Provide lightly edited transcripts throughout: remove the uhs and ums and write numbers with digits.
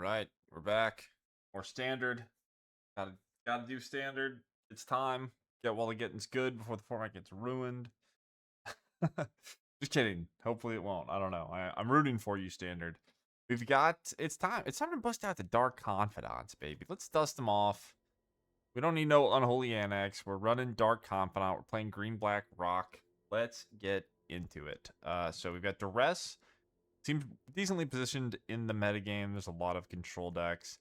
right, we're back. More standard. Gotta do standard. It's time. Get while the getting's good before the format gets ruined. Just kidding. Hopefully it won't. I don't know. I'm rooting for you, standard. We've got. It's time. It's time to bust out the Dark Confidants, baby. Let's dust them off. We don't need no Unholy Annex. We're running Dark Confidant. We're playing Green Black Rock. Let's get into it. So we've got Duress. Seems decently positioned in the metagame. There's a lot of control decks.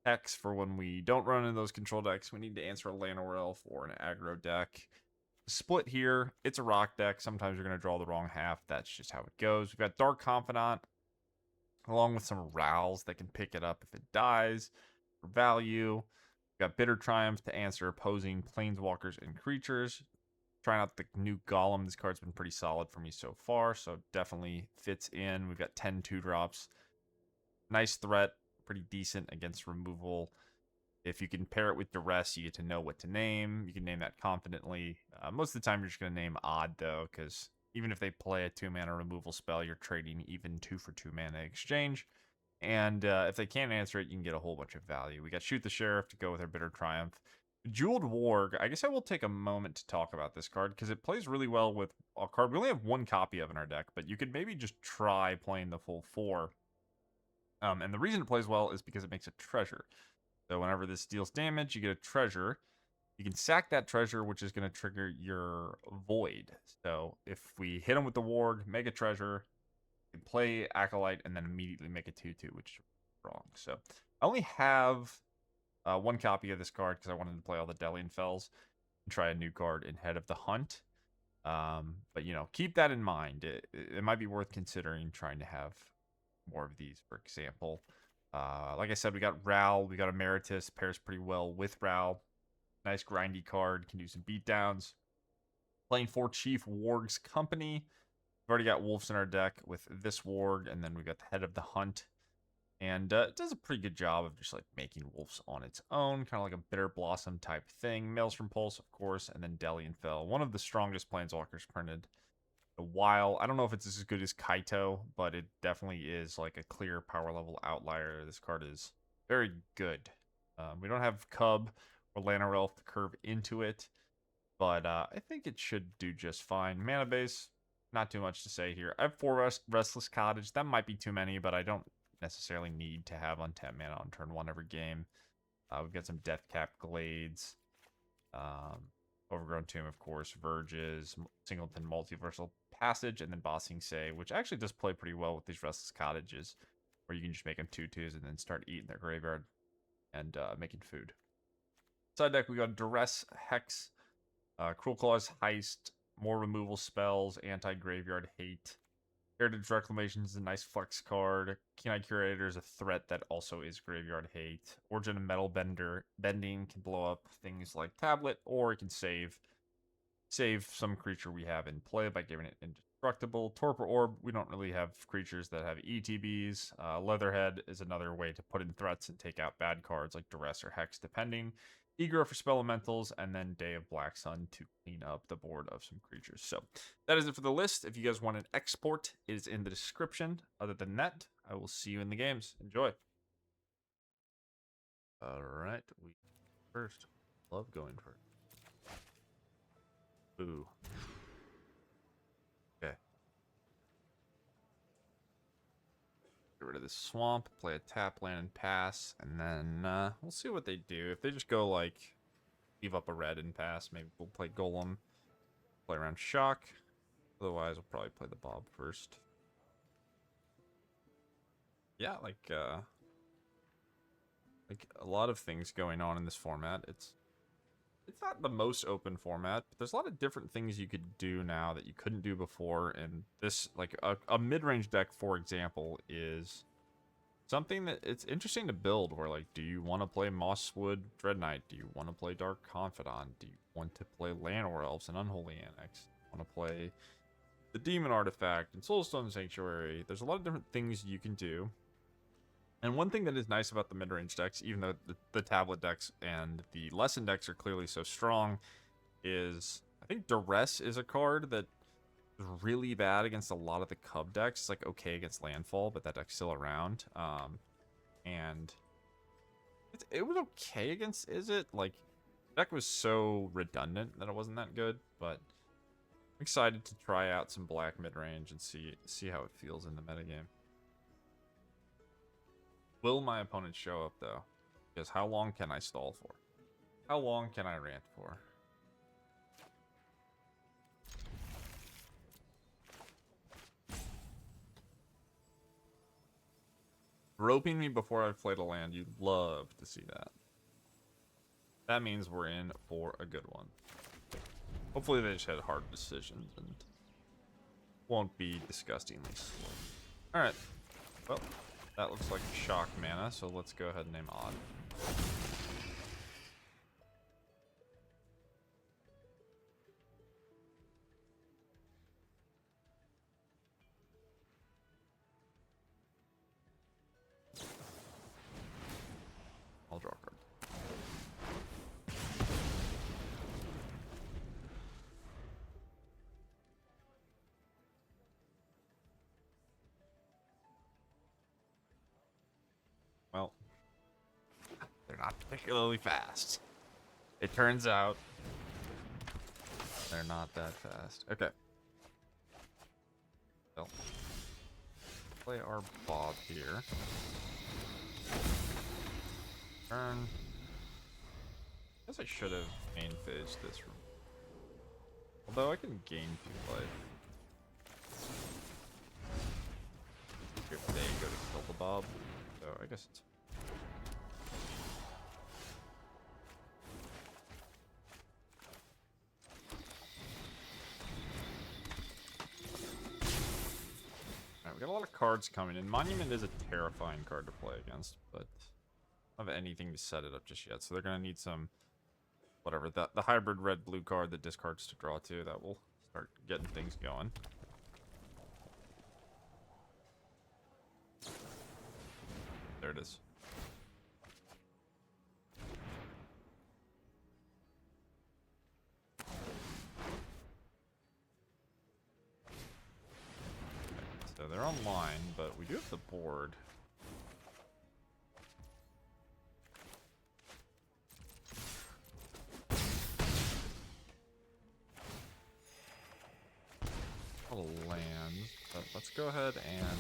Hex for when we don't run into those control decks. We need to answer a land or elf or an aggro deck. Split here. It's a rock deck. Sometimes you're going to draw the wrong half. That's just how it goes. We've got Dark Confidant along with some Rowls that can pick it up if it dies for value. We've got Bitter Triumph to answer opposing planeswalkers and creatures. Trying out the new Gollum. This card's been pretty solid for me so far, so definitely fits in. We've got 10 2-drops. Nice threat, pretty decent against removal. If you can pair it with Duress, you get to know what to name. You can name that confidently. Most of the time, you're just going to name odd, though, because even if they play a 2-mana removal spell, you're trading even 2 for 2 mana exchange. And if they can't answer it, you can get a whole bunch of value. We got Shoot the Sheriff to go with our Bitter Triumph. Bejeweled Warg, I guess I will take a moment to talk about this card because it plays really well with a card we only have one copy of in our deck, but you could maybe just try playing the full 4. And the reason it plays well is because it makes a treasure. So whenever this deals damage, you get a treasure. You can sack that treasure, which is going to trigger your Void. So if we hit him with the Warg, make a treasure, you can play Acolyte, and then immediately make a 2/2, which is wrong. So I only have one copy of this card because I wanted to play all the Dellian Fels and try a new card in Head of the Hunt. But, you know, keep that in mind. It might be worth considering trying to have more of these, for example. Like I said, we got Ral, we got Emeritus, pairs pretty well with Ral. Nice grindy card, can do some beatdowns. Playing for Chief Warg's Company. We've already got Wolves in our deck with this Warg, and then we've got the Head of the Hunt. And it does a pretty good job of just like making wolves on its own, kind of like a Bitter Blossom type thing. Maelstrom Pulse, of course, and then Dellian Fel. One of the strongest planeswalkers printed in a while. I don't know if it's as good as Kaito, but it definitely is like a clear power level outlier. This card is very good. We don't have Cub or Llanowar Elf to curve into it, but I think it should do just fine. Mana base, not too much to say here. I have 4 Restless Cottage. That might be too many, but I don't necessarily need to have untapped mana on turn 1 every game. We've got some Deathcap Glades, Overgrown Tomb, of course, Verges, Singleton Multiversal Passage, and then Bossing Say, which actually does play pretty well with these Restless Cottages, where you can just make them 2/2s and then start eating their graveyard and making food. Side deck, we got Duress, Hex, Cruelclaw's Heist, more removal spells, anti-graveyard hate. Heritage Reclamation is a nice flex card. Keen-Eye Curator is a threat that also is graveyard hate. Origin of Metalbending can blow up things like Tablet, or it can save some creature we have in play by giving it indestructible. Torpor Orb, we don't really have creatures that have ETBs. Leatherhead is another way to put in threats and take out bad cards like Duress or Hex, depending. Ygra for spell elementals, and then Day of Black Sun to clean up the board of some creatures. So that is it for the list. If you guys want an export, it is in the description. Other than that, I will see you in the games. Enjoy. All right, we first. Love going first. Ooh. Okay. Get rid of this swamp, play a tap land and pass, and then we'll see what they do. If they just go like leave up a red and pass, maybe we'll play Gollum, play around Shock. Otherwise, we'll probably play the Bob first. Yeah, like a lot of things going on in this format. It's not the most open format, but there's a lot of different things you could do now that you couldn't do before. And this, like a mid-range deck, for example, is something that it's interesting to build. Where like, do you want to play Mosswood Dread Knight? Do you want to play Dark Confidant? Do you want to play Llanowar Elves and Unholy Annex? Do you want to play the Demon Artifact and Soulstone Sanctuary? There's a lot of different things you can do. And one thing that is nice about the mid-range decks, even though the tablet decks and the lesson decks are clearly so strong, is I think Duress is a card that is really bad against a lot of the Cub decks. It's like okay against Landfall, but that deck's still around. and it was okay against Izzet. Like, deck was so redundant that it wasn't that good, but I'm excited to try out some black midrange and see how it feels in the metagame. Will my opponent show up, though? Because how long can I stall for? How long can I rant for? Roping me before I've played a land, you'd love to see that. That means we're in for a good one. Hopefully they just had hard decisions and won't be disgustingly slow. Alright. Well, that looks like shock mana, so let's go ahead and name Odd. I'll draw a card. Well, they're not particularly fast. It turns out they're not that fast. Okay. Well, play our Bob here. Turn. Guess I should have main phased this room. Although I can gain 2 life. If they go to kill the Bob. So I guess it's. Alright, we got a lot of cards coming in. Monument is a terrifying card to play against, but I don't have anything to set it up just yet. So they're gonna need some whatever. The hybrid red-blue card that discards to draw to, that will start getting things going. There it is. So they're online, but we do have the board. A lot of lands, but let's go ahead and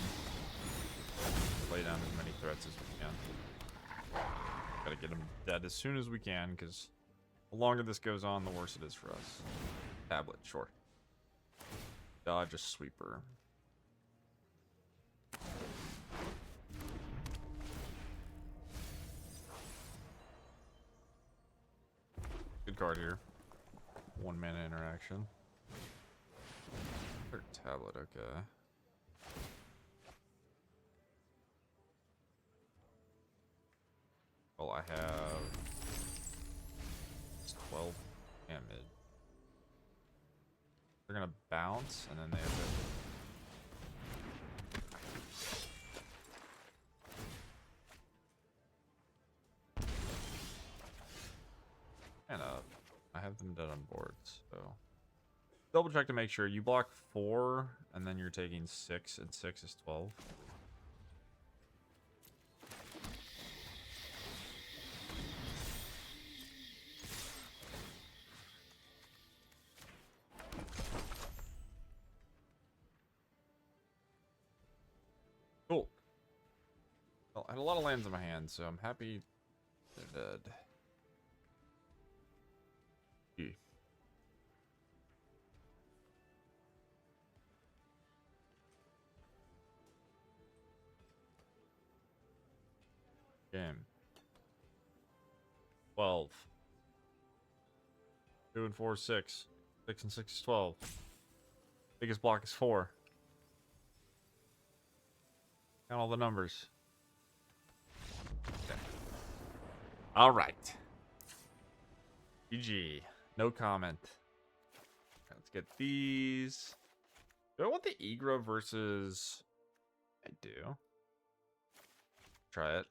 lay down as many threats as we can. Gotta get them dead as soon as we can, because the longer this goes on, the worse it is for us. Tablet, sure. Dodge a sweeper. Good card here. 1 mana interaction. Third tablet, okay. Well, I have 12 damage. They're gonna bounce, and then they have to. And I have them dead on boards, so double check to make sure you block 4, and then you're taking 6, and 6 is 12. Cool. Well, I had a lot of lands in my hand, so I'm happy they're dead. Gee. Game. 12. 2 and 4 is 6. 6 and 6 is 12. Biggest block is 4. Count all the numbers. Okay. All right. GG. No comment. Let's get these. Do I want the Ygra versus... I do. Try it.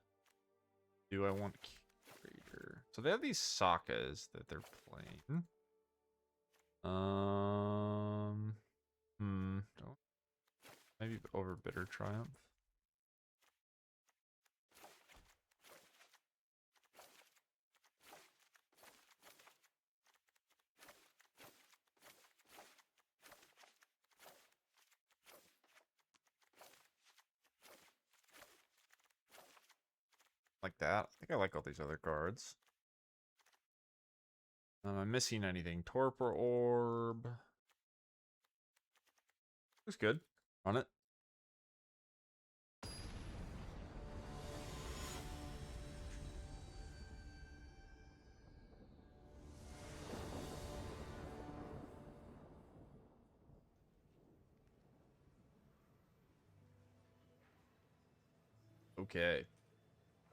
Do I want Curator? So they have these Sakas that they're playing. Maybe over Bitter Triumph. like that. I think I like all these other cards. Am I missing anything? Torpor Orb. Looks good. Run it. Okay.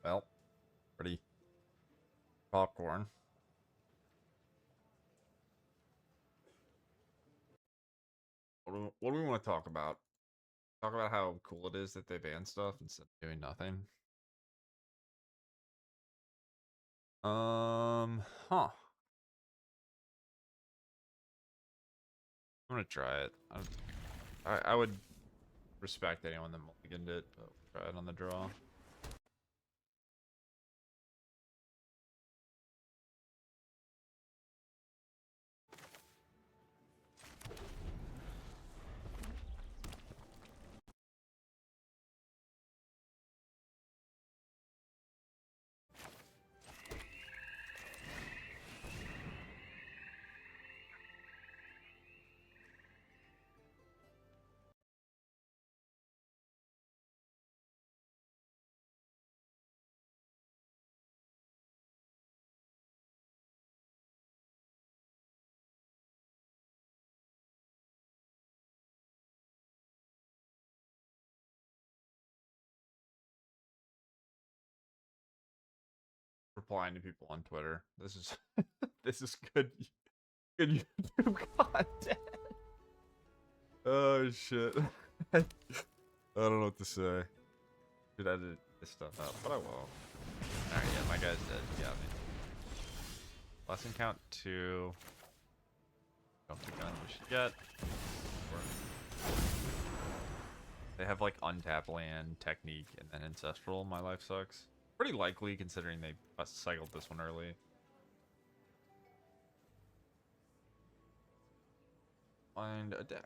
Well, pretty popcorn. What do we want to talk about? Talk about how cool it is that they ban stuff instead of doing nothing. Huh. I'm gonna try it. I would respect anyone that mulliganed it, but we'll try it on the draw. Replying to people on Twitter. This is this is good YouTube content. Oh shit. I don't know what to say. Should edit this stuff out, but I will. Alright, yeah, my guy's dead. You got me. Lesson count 2. Jump the gun we should get. They have like untap land, technique, and then ancestral. My life sucks. Pretty likely considering they cycled this one early. Find a deck.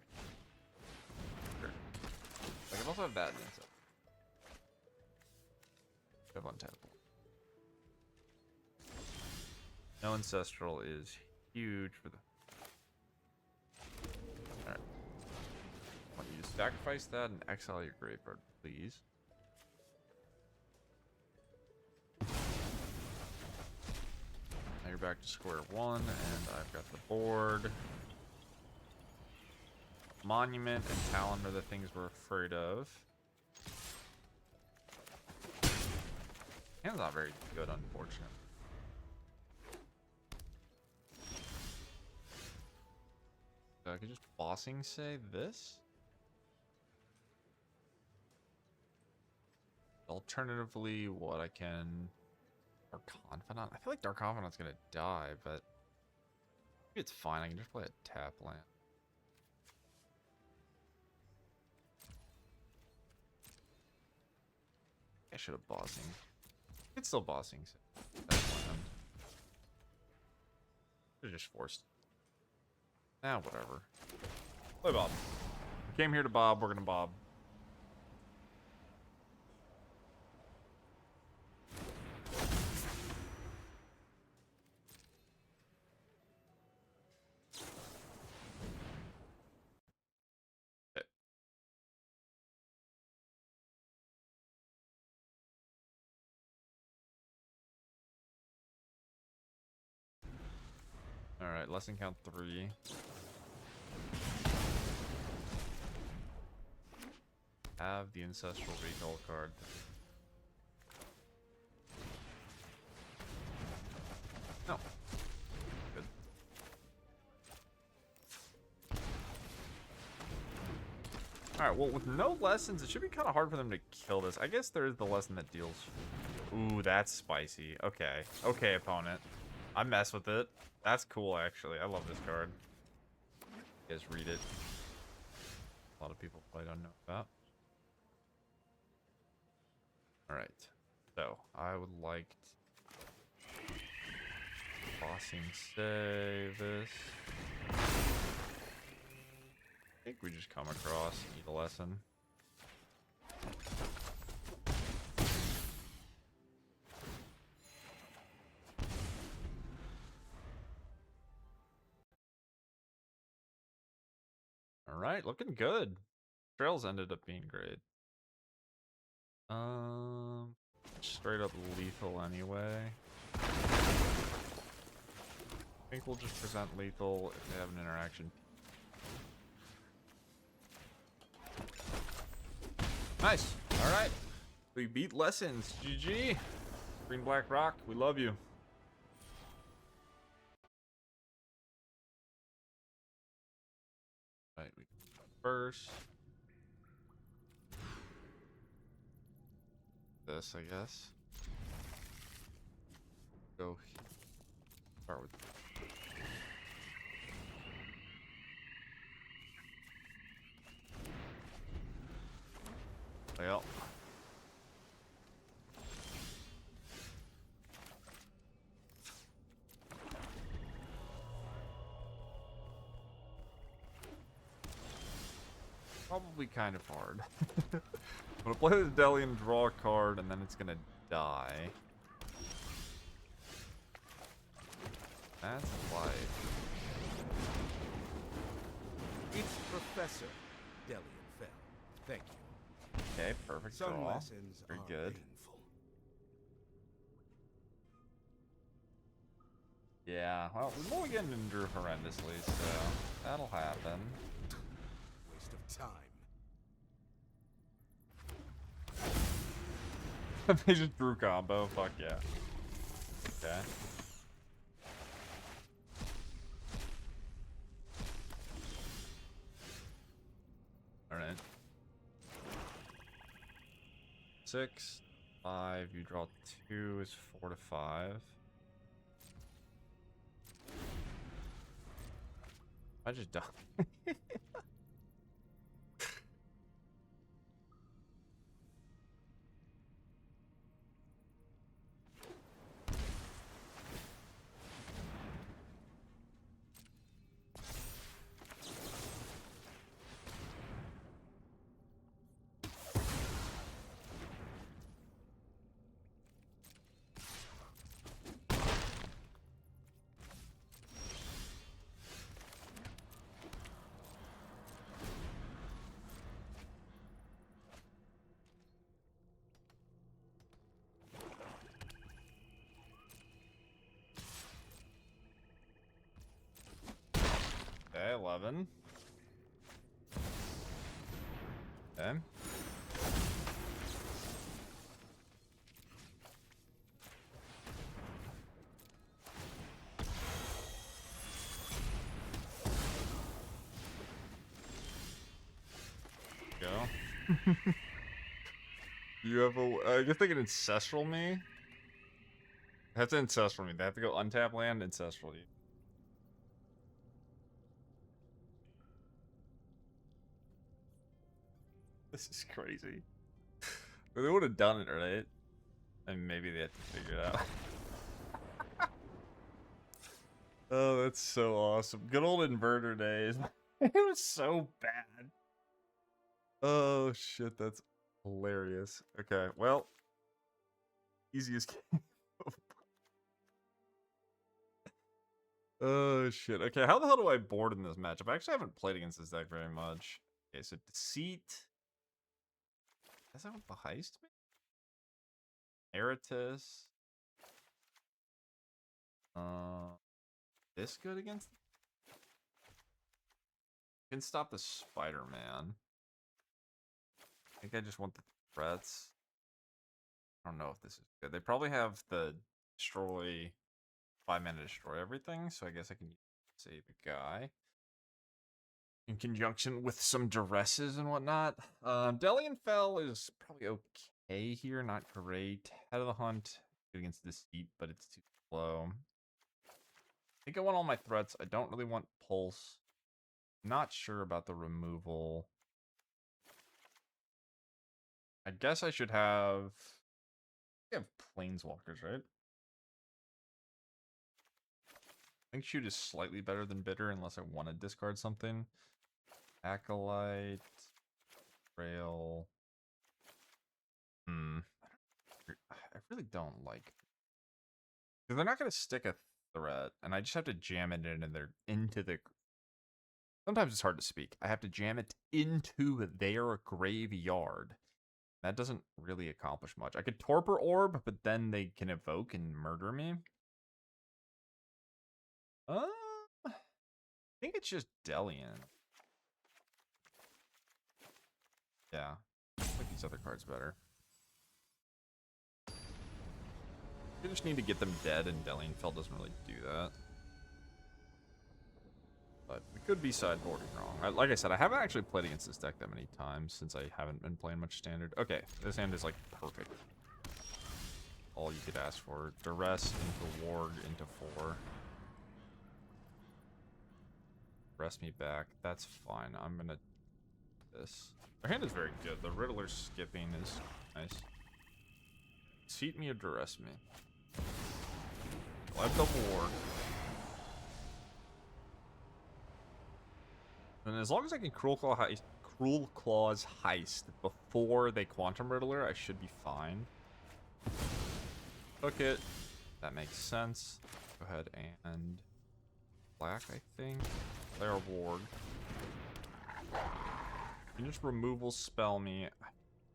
Sure. I can also have that in it. Have untapable. No ancestral is huge for the. Alright. I want you to sacrifice that and exile your graveyard, please. Now you're back to square one, and I've got the board. Monument and Talon are the things we're afraid of. Hand's not very good, unfortunately. So I could just bossing say this. Alternatively, what I can. Dark Confidant? I feel like Dark Confidant's gonna die, but maybe it's fine. I can just play a tap land. I should have bossing. It's still bossing. So that's land. They're just forced. Nah, whatever. Play Bob. We came here to Bob. We're gonna Bob. Alright, lesson count 3. Have the ancestral recall card. No. Good. Alright, well, with no lessons, it should be kind of hard for them to kill this. I guess there is the lesson that deals. Ooh, that's spicy. Okay. Okay, opponent. I mess with it. That's cool, actually. I love this card. You guys read it. A lot of people probably don't know about. Alright. So, I would like to bossing say this. I think we just come across and need a lesson. Alright, looking good. Trails ended up being great. Straight up lethal anyway. I think we'll just present lethal if they have an interaction. Nice. Alright. We beat lessons. GG. Green Black Rock, we love you. Alright, we go first. This, I guess. Go here. Start with. Well. Probably kind of hard. I'm gonna play the Dellian, draw a card, and then it's gonna die. That's life. It's Professor Dellian Fel. Thank you. Okay, perfect Some draw. lessons Very are good. painful. Yeah, well, we mulliganed and drew horrendously, so that'll happen. Waste of time. They just drew combo. Fuck yeah. Okay. Alright. 6, 5. You draw 2 is 4 to 5. I just died. Okay, 11. Okay. Go. You have a. You're thinking ancestral me? That's ancestral me. They have to go untap land, ancestral you. This is crazy. But they would have done it, right? And maybe they had to figure it out. Oh, that's so awesome. Good old inverter days. It was so bad. Oh, shit. That's hilarious. Okay, well. Easiest game. Oh, shit. Okay, how the hell do I board in this matchup? I actually haven't played against this deck very much. Okay, so Deceit. Is that what the Heist means? Emeritus. This good against? Can stop the Spider-Man. I think I just want the threats. I don't know if this is good. They probably have the destroy 5-mana destroy everything, so I guess I can save a guy. In conjunction with some Duresses and whatnot. Dellian Fel is probably okay here, not great. Head of the Hunt, good against Deceit, but it's too slow. I think I want all my threats. I don't really want Pulse. Not sure about the removal. I guess I should have... I have Planeswalkers, right? I think Shoot is slightly better than Bitter unless I want to discard something. Acolyte. Trail. I really don't like... They're not going to stick a threat, and I just have to jam it into the Sometimes it's hard to speak. I have to jam it into their graveyard. That doesn't really accomplish much. I could Torpor Orb, but then they can evoke and murder me. I think it's just Dellian. Yeah. I like these other cards better. We just need to get them dead, and Dellian Fel doesn't really do that. But we could be sideboarding wrong. Like I said, I haven't actually played against this deck that many times since I haven't been playing much standard. Okay, this hand is like perfect. All you could ask for. Duress into Warg into 4. Rest me back. That's fine. I'm gonna do this. Our hand is very good. The Riddler skipping is nice. Seat me or Duress me. Well, I have double Warg. And as long as I can Cruelclaw's Heist before they Quantum Riddler, I should be fine. Hook it. That makes sense. Go ahead and black, I think. Play our Warg. You can just removal spell me. I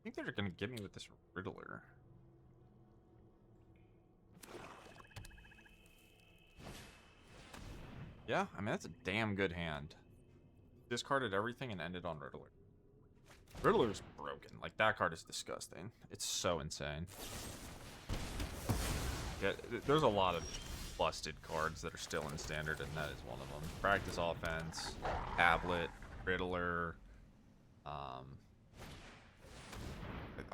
think they're gonna get me with this Riddler. Yeah, I mean that's a damn good hand. Discarded everything and ended on Riddler. Riddler's broken. Like, that card is disgusting. It's so insane. Yeah, there's a lot of busted cards that are still in standard, and that is one of them. Practice offense, tablet, Riddler.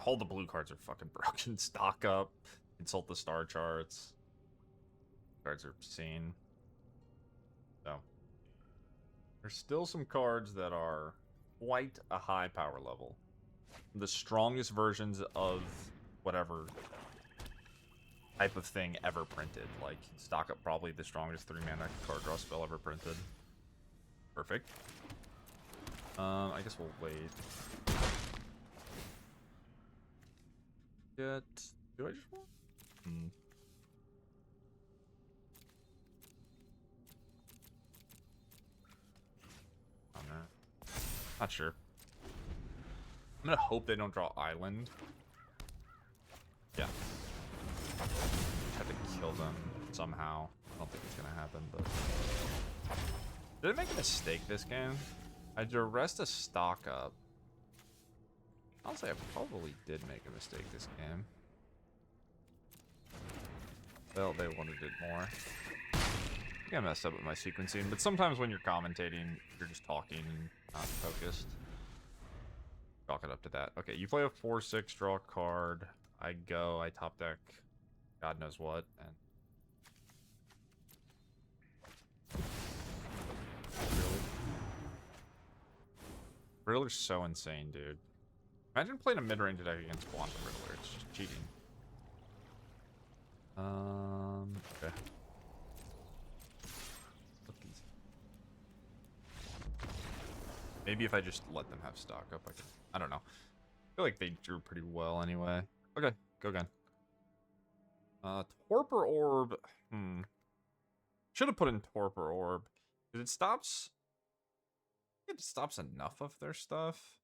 All the blue cards are fucking broken. Stock up, consult the star charts. Cards are obscene. So there's still some cards that are quite a high power level. The strongest versions of whatever type of thing ever printed. Like, stock up probably the strongest 3-mana card draw spell ever printed. Perfect. I guess we'll wait. Do I just want? Oh, no. Not sure. I'm gonna hope they don't draw Island. Yeah. Have to kill them somehow. I don't think it's gonna happen, but... Did I make a mistake this game? I Duressed a stock up. Honestly, I probably did make a mistake this game. Well, they wanted it more. I think I messed up with my sequencing, but sometimes when you're commentating, you're just talking and not focused. Chalk it up to that. Okay, you play a 4/6, draw a card. I go, I top deck God knows what, and... Really? Riddler's so insane, dude. Imagine playing a mid-range deck against Quantum Riddler. It's just cheating. Okay. Maybe if I just let them have stock up, I could... I don't know. I feel like they drew pretty well anyway. Okay, go again. Torpor Orb. Should have put in Torpor Orb. Because it stops... It stops enough of their stuff.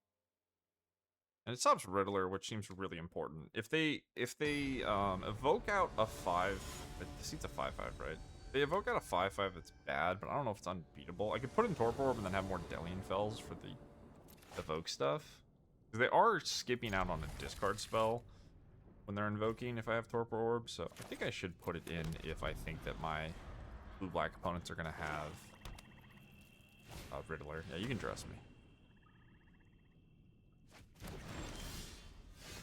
And it stops Riddler, which seems really important. If they evoke out a 5... This seat's a 5/5, right? They evoke out a 5/5 that's bad, but I don't know if it's unbeatable. I could put in Torpor Orb and then have more Dellian Fels for the evoke stuff. Because they are skipping out on a discard spell when they're invoking if I have Torpor Orb. So I think I should put it in if I think that my blue-black opponents are going to have Riddler. Yeah, you can dress me.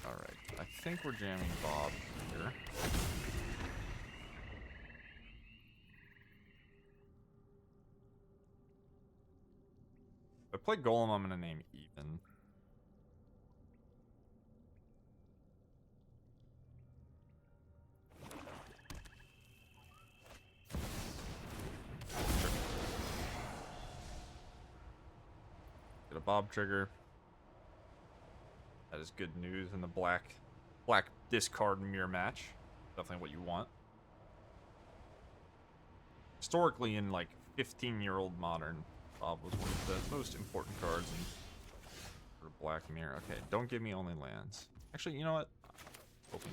Alright, I think we're jamming Bob here. If I play Gollum, I'm going to name Ethan. Get a Bob trigger. That is good news in the black discard mirror match. Definitely what you want. Historically, in like 15-year-old modern, Bob was one of the most important cards in for Black Mirror. Okay, don't give me only lands. Actually, you know what? Open.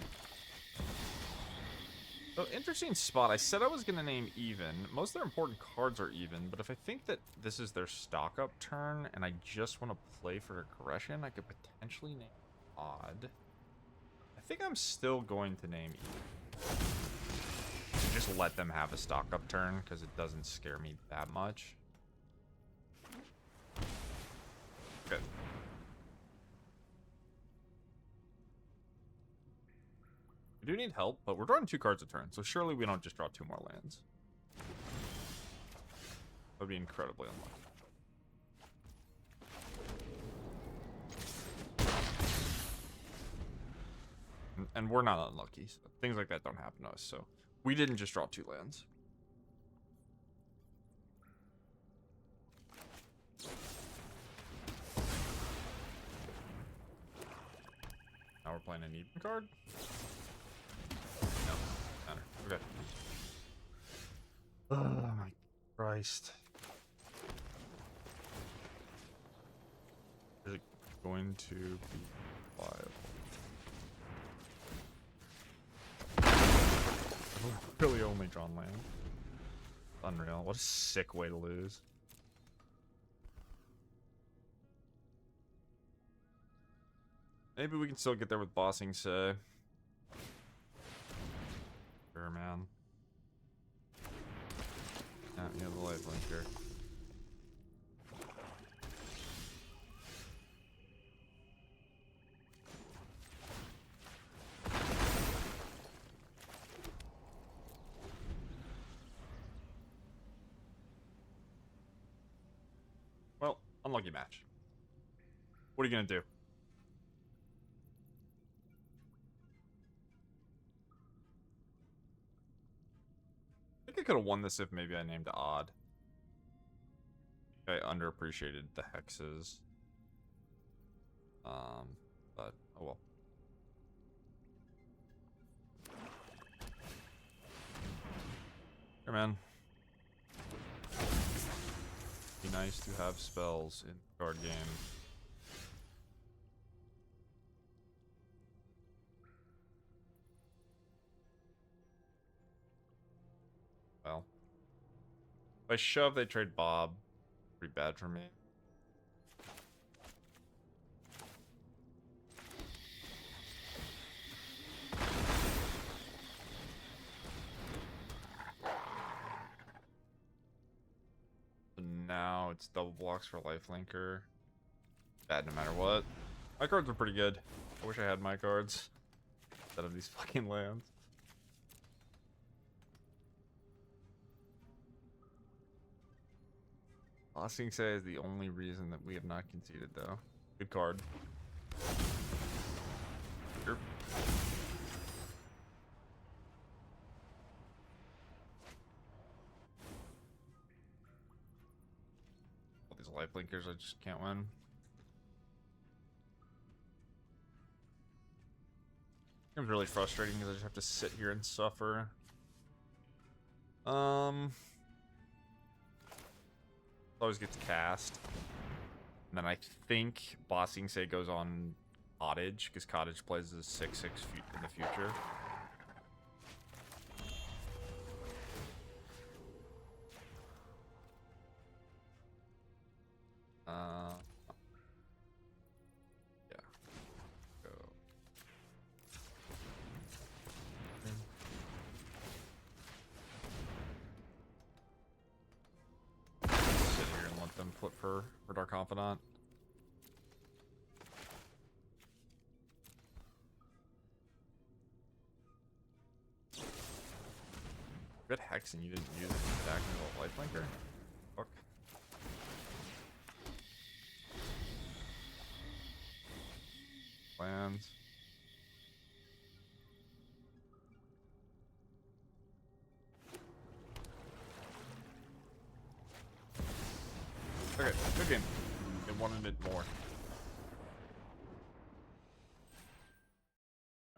So, interesting spot. I said I was going to name even. Most of their important cards are even, but if I think that this is their stock up turn and I just want to play for aggression, I could potentially name odd. I think I'm still going to name even. Just let them have a stock up turn because it doesn't scare me that much. Good. We do need help, but we're drawing 2 cards a turn, so surely we don't just draw 2 more lands. That would be incredibly unlucky. And we're not unlucky. So things like that don't happen to us, so we didn't just draw 2 lands. Now we're playing an even card? No, matter. Okay. Oh my Christ. Is it going to be viable? I've really only drawn land. Unreal. What a sick way to lose. Maybe we can still get there with bossing, say. Sure, man. Yeah, you have the life link here. Well, unlucky match. What are you gonna do? I think I could have won this if maybe I named odd. I underappreciated the hexes. But oh well. Here, man. Be nice to have spells in the card game. Well, if I shove, they trade Bob. Pretty bad for me. So now it's double blocks for lifelinker. Bad no matter what. My cards are pretty good. I wish I had my cards instead of these fucking lands. Bossing Say is the only reason that we have not conceded, though. Good card. Sure. All these life linkers, I just can't win. It's really frustrating because I just have to sit here and suffer. Always gets cast. And then I think Bossing Say goes on Cottage, because Cottage plays as 6/6 in the future. Yeah. Go. Sit here and let them flip for Dark Confidant. Good Hex and you didn't use it to attack into a lifelinker? Fuck. Lands. Okay, good game. It wanted it more.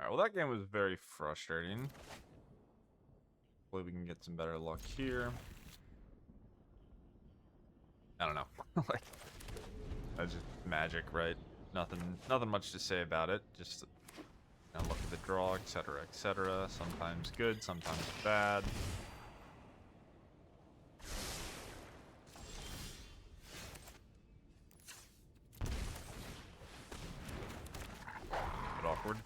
Alright, well that game was very frustrating. Hopefully we can get some better luck here. I don't know. Like, that's just magic, right? Nothing much to say about it. Just look at the draw, etc., etc. Sometimes good, sometimes bad. Bit awkward.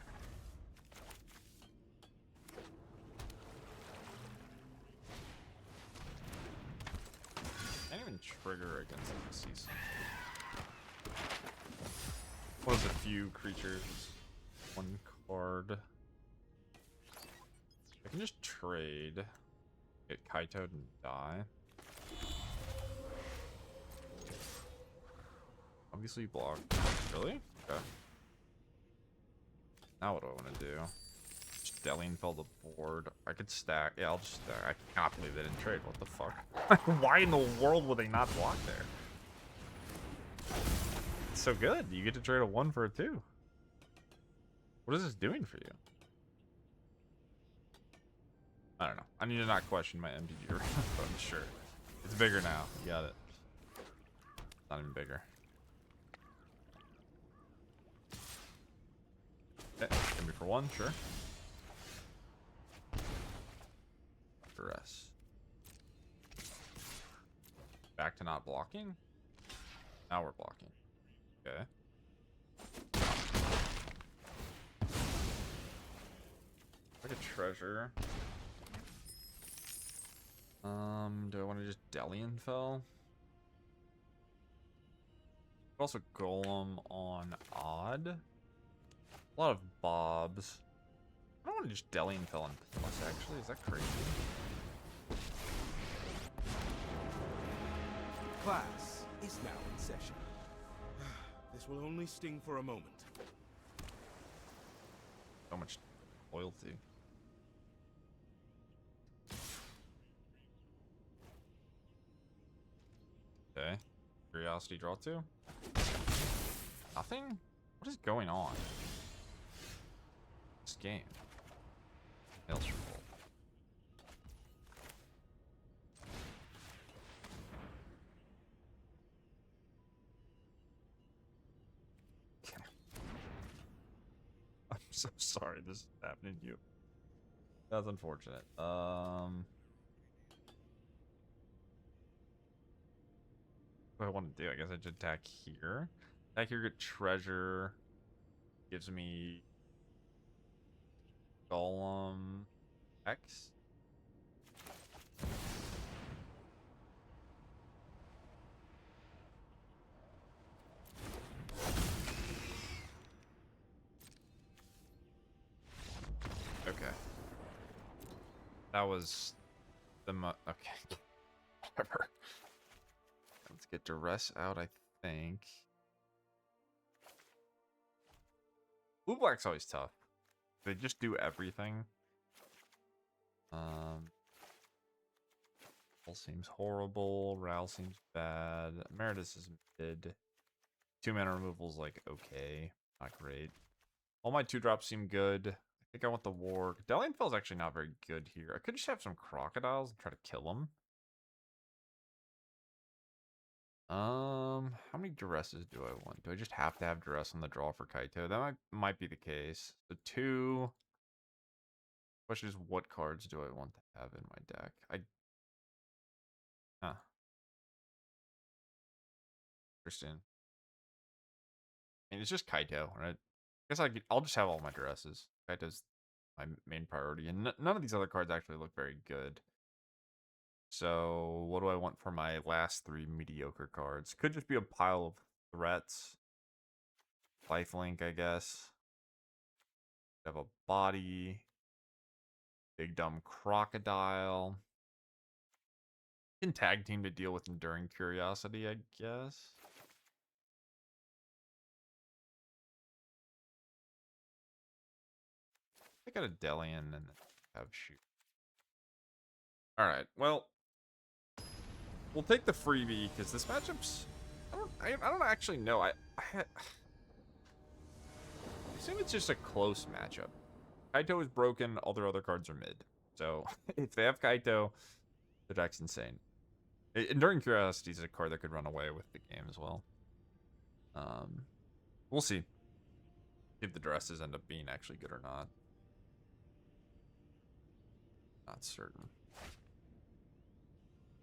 Can't even trigger against the season. Was a few creatures, one card. I can just trade, get Kaito'd and die. Obviously block. Really? Okay. Now what do I want to do? Just Dellian Fel the board. I could stack. Yeah, I'll just stack. I cannot believe they didn't trade. What the fuck? Why in the world would they not block there? It's so good. You get to trade a 1 for a 2. What is this doing for you? I don't know. I need to not question my MTG, but I'm sure. It's bigger now. You got it. Not even bigger. Okay, give me for 1, sure. Duress. Back to not blocking? Now we're blocking. Okay. Like a treasure. Do I want to just Dellian Fel? Also Gollum on odd. A lot of bobs. I don't want to just Dellian Fel on plus, actually. Is that crazy? Class is now in session. This will only sting for a moment. So much loyalty. Okay. Curiosity draw 2. Nothing? What is going on? This game. Maelstrom Pulse. Okay. I'm so sorry this is happening to you. That's unfortunate. What do I want to do? I guess I should attack here. Attack here, get treasure. Gives me Gollum X. Okay. That was the okay. Whatever. Let's get Duress out, I think. Blue black's always tough. They just do everything. All seems horrible. Ral seems bad. Emeritus is mid. 2 mana removal's like okay, not great. All my 2-drops seem good. I think I want the Warg. Dellian Fel's actually not very good here. I could just have some crocodiles and try to kill them. How many Duresses do I want? Do I just have to have Duress on the draw for Kaito? That might be the case. The 2. Question is, what cards do I want to have in my deck? Interesting. I mean, it's just Kaito, right? I guess I'll just have all my Duresses. Kaito's my main priority, and none of these other cards actually look very good. So, what do I want for my last 3 mediocre cards? Could just be a pile of threats. Lifelink, I guess. Have a body. Big dumb crocodile. Can tag team to deal with enduring curiosity, I guess. I got a Dellian and have shoot. All right, well, we'll take the freebie because this matchup's. I don't actually know. I assume it's just a close matchup. Kaito is broken. All their other cards are mid. So if they have Kaito, the deck's insane. Enduring Curiosity is a card that could run away with the game as well. We'll see if the dresses end up being actually good or not. Not certain.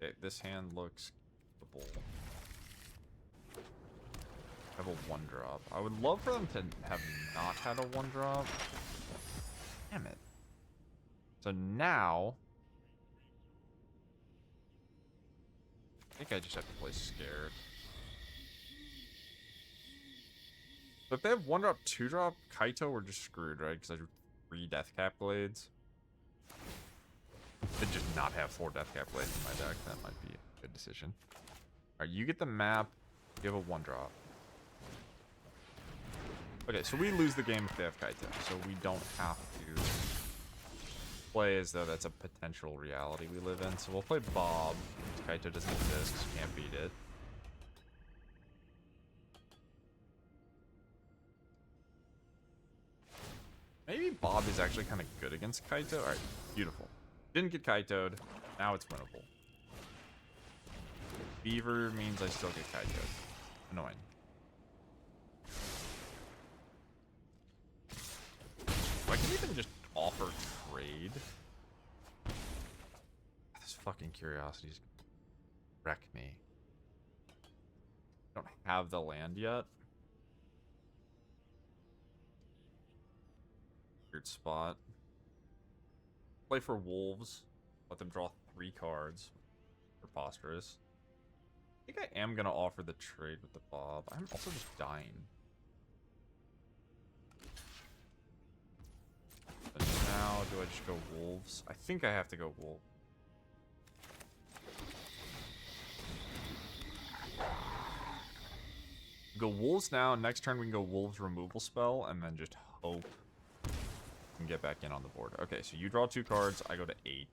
Okay, this hand looks capable. Have a 1-drop. I would love for them to have not had a 1-drop. Damn it. So now, I think I just have to play scared. So if they have 1-drop, 2-drop, Kaito, we're just screwed, right? Because I drew 3 Deathcap Glades. To just not have 4 Deathcap Glades in my deck, that might be a good decision. Alright, you get the map. You have a 1-drop. Okay, so we lose the game if they have Kaito, so we don't have to play as though that's a potential reality we live in. So we'll play Bob. Kaito doesn't exist, so you can't beat it. Maybe Bob is actually kind of good against Kaito. Alright, beautiful. Didn't get Kaito'd. Now it's winnable. Beaver means I still get Kaito'd. Annoying. I can even just offer trade. This fucking Curiosity's wreck me. Don't have the land yet. Weird spot. Play for Wolves. Let them draw 3 cards. Preposterous. I think I am gonna offer the trade with the Bob. I'm also just dying. So now, do I just go Wolves? I think I have to go Wolves. Go Wolves now. Next turn we can go Wolves removal spell and then just hope we can get back in on the board. Okay, so you draw 2 cards. I go to 8.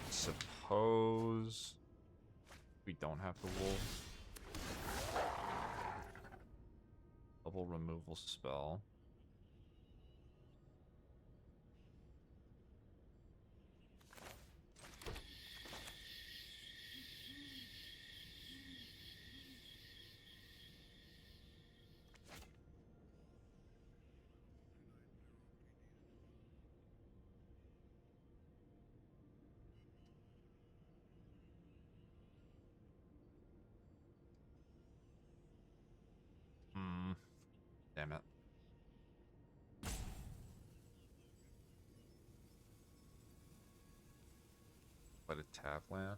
Suppose we don't have the Wolves. Double removal spell. Damn it. Let a tap land.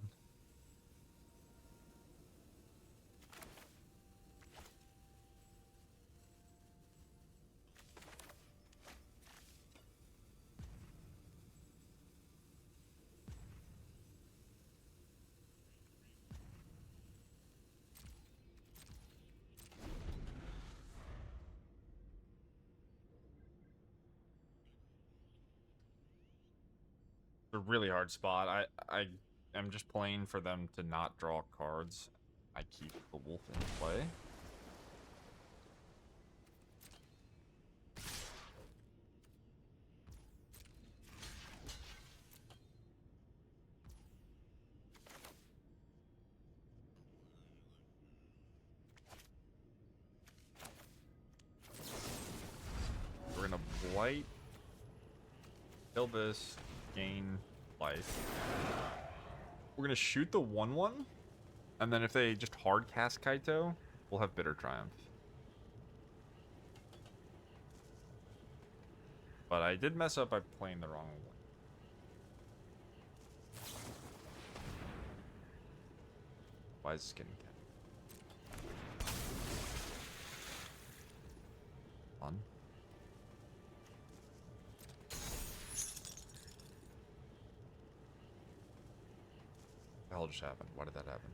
A really hard spot. I am just playing for them to not draw cards. I keep the wolf in play. We're gonna blight. Kill this. Gain life. We're gonna shoot the 1/1, and then if they just hard cast Kaito, we'll have Bitter Triumph. But I did mess up by playing the wrong one. Why is this getting fun? What the hell just happened? Why did that happen?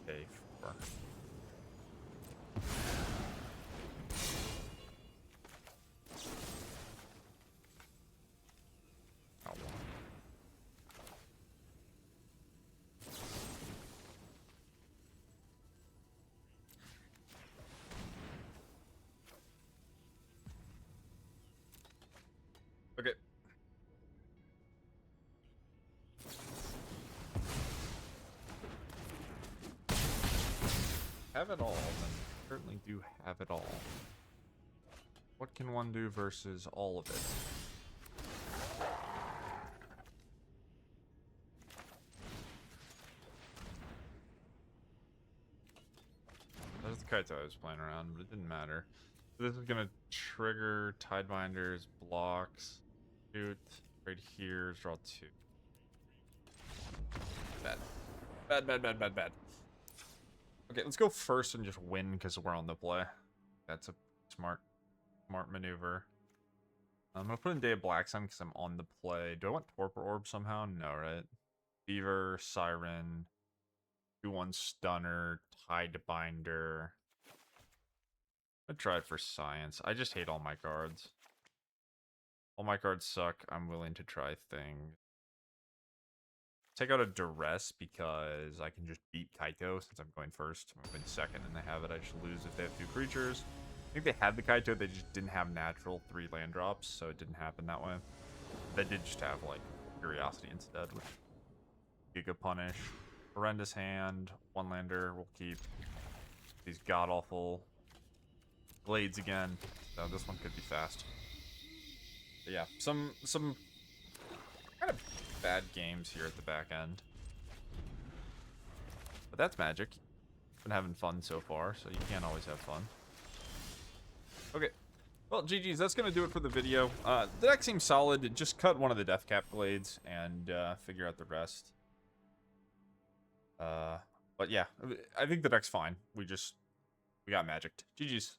Okay, 4. Oh, have it all, then we certainly do have it all. What can one do versus all of it? There's the Kaito I was playing around, but it didn't matter. So this is gonna trigger Tidebinders, blocks, shoot, right here, draw 2. Bad. Bad, bad, bad, bad, bad. Okay, let's go first and just win because we're on the play. That's a smart maneuver. I'm gonna put in Day of Black Sun because I'm on the play. Do I want Torpor Orb somehow? No, right? Beaver, Siren, 2/1 Stunner, Tidebinder. I'm gonna try it for Science. I just hate all my cards. All my cards suck. I'm willing to try things. Take out a Duress because I can just beat Kaito since I'm going first. I'm going second and they have it. I just lose if they have 2 creatures. I think they had the Kaito, they just didn't have natural 3 land drops, so it didn't happen that way. They did just have, like, Curiosity instead, which Giga Punish. Horrendous hand, 1 lander, we'll keep these god-awful Glades again. So this one could be fast. But yeah, some kind of bad games here at the back end. But that's Magic. Been having fun so far, so you can't always have fun. Okay. Well, GG's, that's going to do it for the video. The deck seems solid. Just cut one of the Deathcap Glades and figure out the rest. But yeah, I think the deck's fine. We got magicked. GG's.